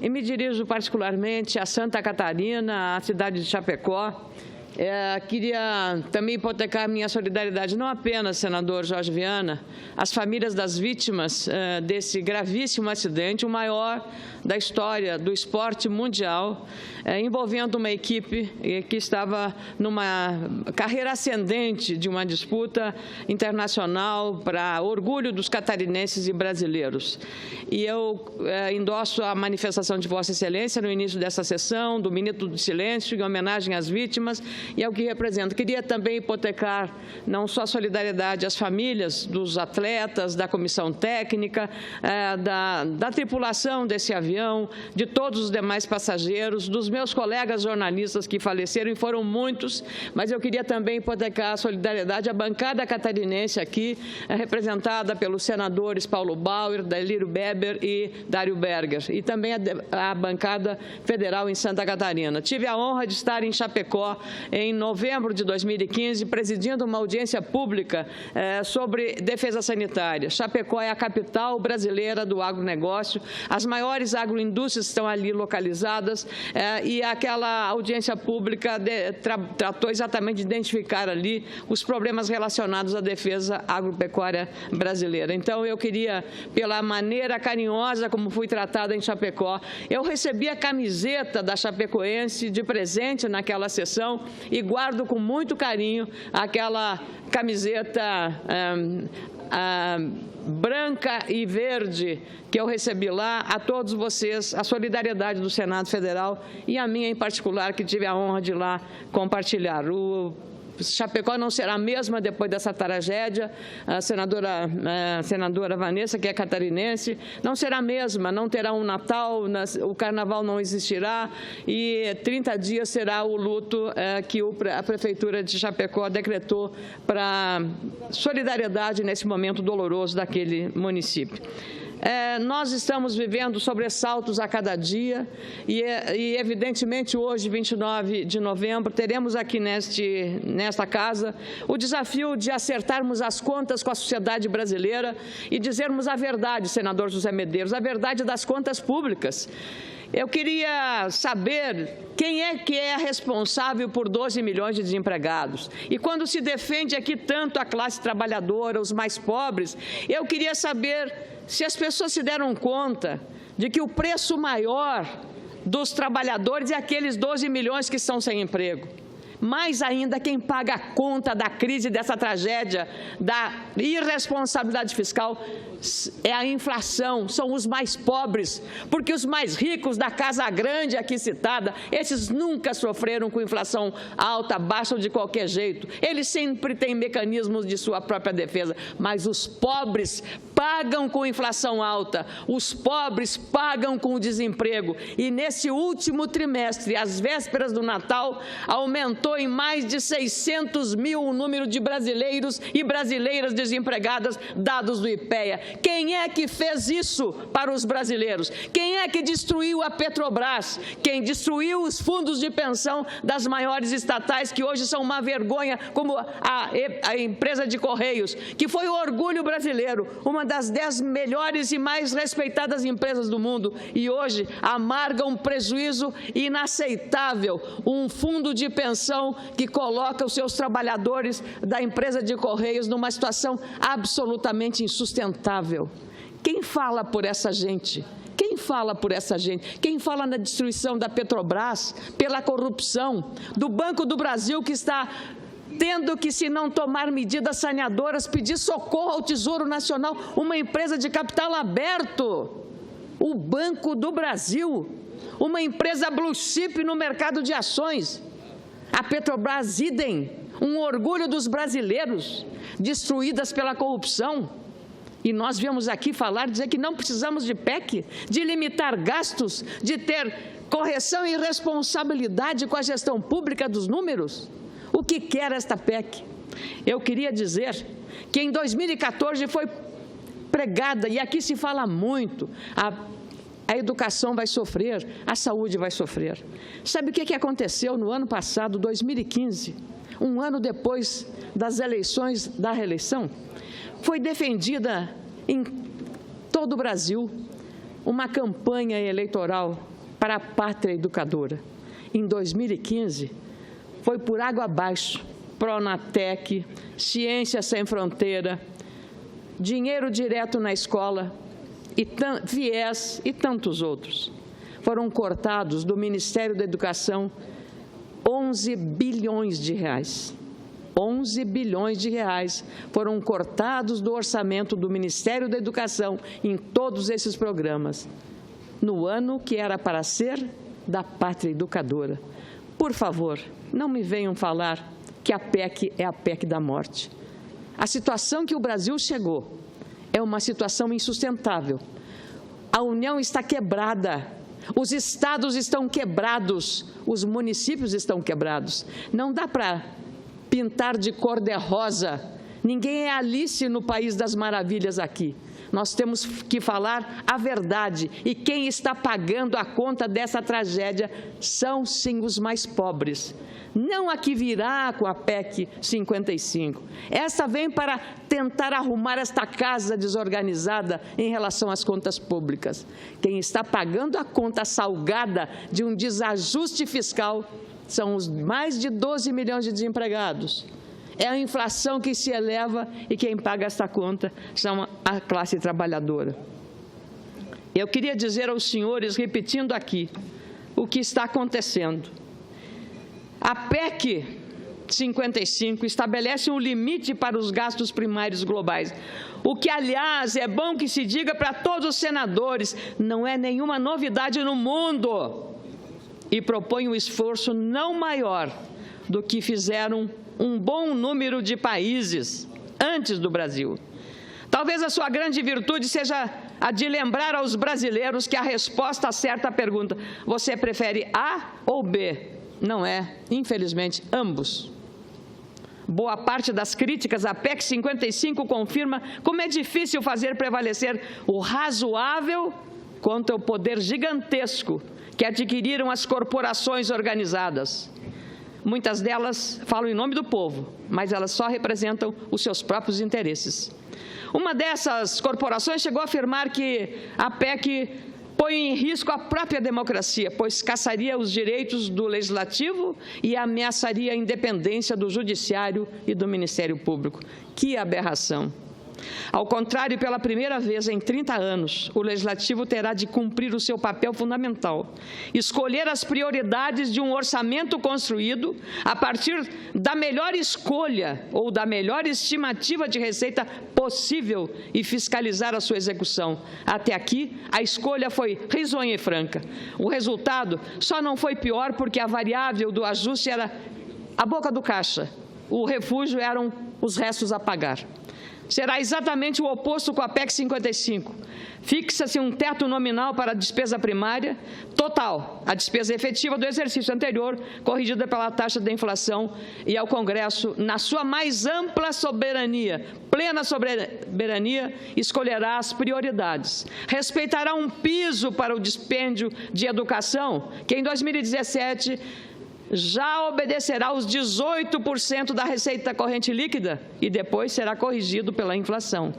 E me dirijo particularmente a Santa Catarina, à cidade de Chapecó. Queria também hipotecar minha solidariedade, não apenas, senador Jorge Viana, às famílias das vítimas desse gravíssimo acidente, o maior da história do esporte mundial, envolvendo uma equipe que estava numa carreira ascendente de uma disputa internacional para orgulho dos catarinenses e brasileiros. E eu endosso a manifestação de Vossa Excelência no início dessa sessão, do Minuto do Silêncio, em homenagem às vítimas, e é o que representa. Queria também hipotecar não só a solidariedade às famílias dos atletas, da comissão técnica, da tripulação desse avião, de todos os demais passageiros, dos meus colegas jornalistas que faleceram, e foram muitos, mas eu queria também hipotecar a solidariedade à bancada catarinense aqui, representada pelos senadores Paulo Bauer, Dalírio Beber e Dário Berger, e também a bancada federal em Santa Catarina. Tive a honra de estar em Chapecó em novembro de 2015, presidindo uma audiência pública sobre defesa sanitária. Chapecó é a capital brasileira do agronegócio, as maiores agroindústrias estão ali localizadas, e aquela audiência pública tratou exatamente de identificar ali os problemas relacionados à defesa agropecuária brasileira. Então, eu queria, pela maneira carinhosa como fui tratada em Chapecó, eu recebi a camiseta da Chapecoense de presente naquela sessão e guardo com muito carinho aquela camiseta branca e verde que eu recebi lá. A todos vocês, a solidariedade do Senado Federal e a minha em particular, que tive a honra de lá compartilhar. Chapecó não será a mesma depois dessa tragédia. A senadora Vanessa, que é catarinense, não será a mesma, não terá um Natal, o Carnaval não existirá e 30 dias será o luto que a Prefeitura de Chapecó decretou para solidariedade nesse momento doloroso daquele município. Nós estamos vivendo sobressaltos a cada dia e evidentemente, hoje, 29 de novembro, teremos aqui nesta casa o desafio de acertarmos as contas com a sociedade brasileira e dizermos a verdade, senador José Medeiros, a verdade das contas públicas. Eu queria saber quem é que é responsável por 12 milhões de desempregados. E quando se defende aqui tanto a classe trabalhadora, os mais pobres, eu queria saber se as pessoas se deram conta de que o preço maior dos trabalhadores é aqueles 12 milhões que estão sem emprego. Mais ainda, quem paga a conta da crise, dessa tragédia, da irresponsabilidade fiscal, é a inflação, são os mais pobres, porque os mais ricos da Casa Grande aqui citada, esses nunca sofreram com inflação alta, baixa ou de qualquer jeito. Eles sempre têm mecanismos de sua própria defesa, mas os pobres pagam com inflação alta, os pobres pagam com o desemprego. E nesse último trimestre, às vésperas do Natal, aumentou em mais de 600 mil o número de brasileiros e brasileiras desempregadas, dados do IPEA. Quem é que fez isso para os brasileiros? Quem é que destruiu a Petrobras? Quem destruiu os fundos de pensão das maiores estatais, que hoje são uma vergonha, como a empresa de Correios, que foi o orgulho brasileiro, uma das 10 melhores e mais respeitadas empresas do mundo, e hoje amarga um prejuízo inaceitável, um fundo de pensão que coloca os seus trabalhadores da empresa de Correios numa situação absolutamente insustentável. Quem fala por essa gente? Quem fala por essa gente? Quem fala na destruição da Petrobras, pela corrupção, do Banco do Brasil, que está tendo que, se não tomar medidas saneadoras, pedir socorro ao Tesouro Nacional, uma empresa de capital aberto, o Banco do Brasil, uma empresa blue chip no mercado de ações, a Petrobras, idem, um orgulho dos brasileiros, destruídas pela corrupção. E nós viemos aqui dizer que não precisamos de PEC, de limitar gastos, de ter correção e responsabilidade com a gestão pública dos números. O que quer esta PEC? Eu queria dizer que em 2014 foi pregada, e aqui se fala muito, a educação vai sofrer, a saúde vai sofrer. Sabe o que aconteceu no ano passado, 2015, um ano depois das eleições da reeleição? Foi defendida em todo o Brasil uma campanha eleitoral para a pátria educadora. Em 2015, foi por água abaixo, Pronatec, Ciência Sem Fronteira, dinheiro direto na escola, FIES e tantos outros. Foram cortados do Ministério da Educação 11 bilhões de reais. 11 bilhões de reais foram cortados do orçamento do Ministério da Educação em todos esses programas, no ano que era para ser da pátria educadora. Por favor, não me venham falar que a PEC é a PEC da morte. A situação que o Brasil chegou é uma situação insustentável. A União está quebrada, os estados estão quebrados, os municípios estão quebrados. Não dá para pintar de cor-de-rosa. Ninguém é Alice no País das Maravilhas aqui. Nós temos que falar a verdade. E quem está pagando a conta dessa tragédia são, sim, os mais pobres. Não a que virá com a PEC 55. Essa vem para tentar arrumar esta casa desorganizada em relação às contas públicas. Quem está pagando a conta salgada de um desajuste fiscal são os mais de 12 milhões de desempregados. É a inflação que se eleva e quem paga esta conta são a classe trabalhadora. Eu queria dizer aos senhores, repetindo aqui, o que está acontecendo. A PEC 55 estabelece um limite para os gastos primários globais, o que, aliás, é bom que se diga para todos os senadores, não é nenhuma novidade no mundo, e propõe um esforço não maior do que fizeram um bom número de países antes do Brasil. Talvez a sua grande virtude seja a de lembrar aos brasileiros que a resposta certa à pergunta, você prefere A ou B? Não é, infelizmente, ambos. Boa parte das críticas à PEC 55 confirma como é difícil fazer prevalecer o razoável contra o poder gigantesco que adquiriram as corporações organizadas. Muitas delas falam em nome do povo, mas elas só representam os seus próprios interesses. Uma dessas corporações chegou a afirmar que a PEC põe em risco a própria democracia, pois caçaria os direitos do Legislativo e ameaçaria a independência do Judiciário e do Ministério Público. Que aberração! Ao contrário, pela primeira vez em 30 anos, o Legislativo terá de cumprir o seu papel fundamental, escolher as prioridades de um orçamento construído a partir da melhor escolha ou da melhor estimativa de receita possível e fiscalizar a sua execução. Até aqui, a escolha foi risonha e franca. O resultado só não foi pior porque a variável do ajuste era a boca do caixa, o refúgio eram os restos a pagar. Será exatamente o oposto com a PEC 55. Fixa-se um teto nominal para a despesa primária total, a despesa efetiva do exercício anterior, corrigida pela taxa da inflação, e ao Congresso, na sua mais ampla soberania, plena soberania, escolherá as prioridades. Respeitará um piso para o dispêndio de educação, que em 2017 já obedecerá aos 18% da receita corrente líquida e depois será corrigido pela inflação.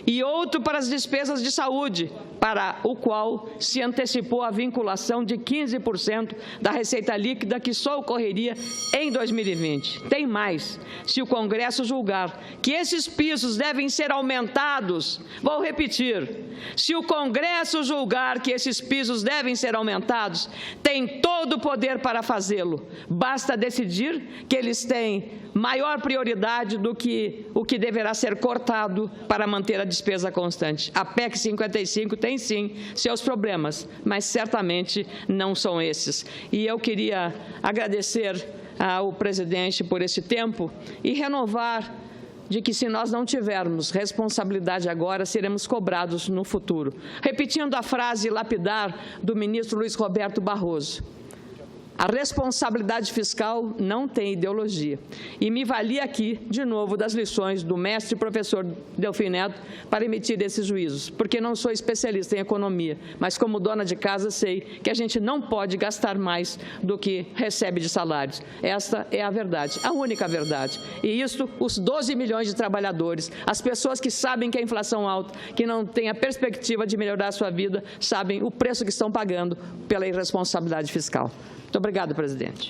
E outro para as despesas de saúde, para o qual se antecipou a vinculação de 15% da receita líquida que só ocorreria em 2020. Tem mais, se o Congresso julgar que esses pisos devem ser aumentados, vou repetir, se o Congresso julgar que esses pisos devem ser aumentados, tem todo o poder para fazê-lo. Basta decidir que eles têm maior prioridade do que o que deverá ser cortado para manter a despesa constante. A PEC 55 tem, sim, seus problemas, mas certamente não são esses. E eu queria agradecer ao presidente por esse tempo e renovar de que, se nós não tivermos responsabilidade agora, seremos cobrados no futuro. Repetindo a frase lapidar do ministro Luiz Roberto Barroso, A responsabilidade fiscal não tem ideologia. E me valia aqui, de novo, das lições do mestre e professor Delfim Neto para emitir esses juízos, porque não sou especialista em economia, mas como dona de casa sei que a gente não pode gastar mais do que recebe de salários. Esta é a verdade, a única verdade. E isso, os 12 milhões de trabalhadores, as pessoas que sabem que a inflação é alta, que não têm a perspectiva de melhorar a sua vida, sabem o preço que estão pagando pela irresponsabilidade fiscal. Muito obrigado, presidente.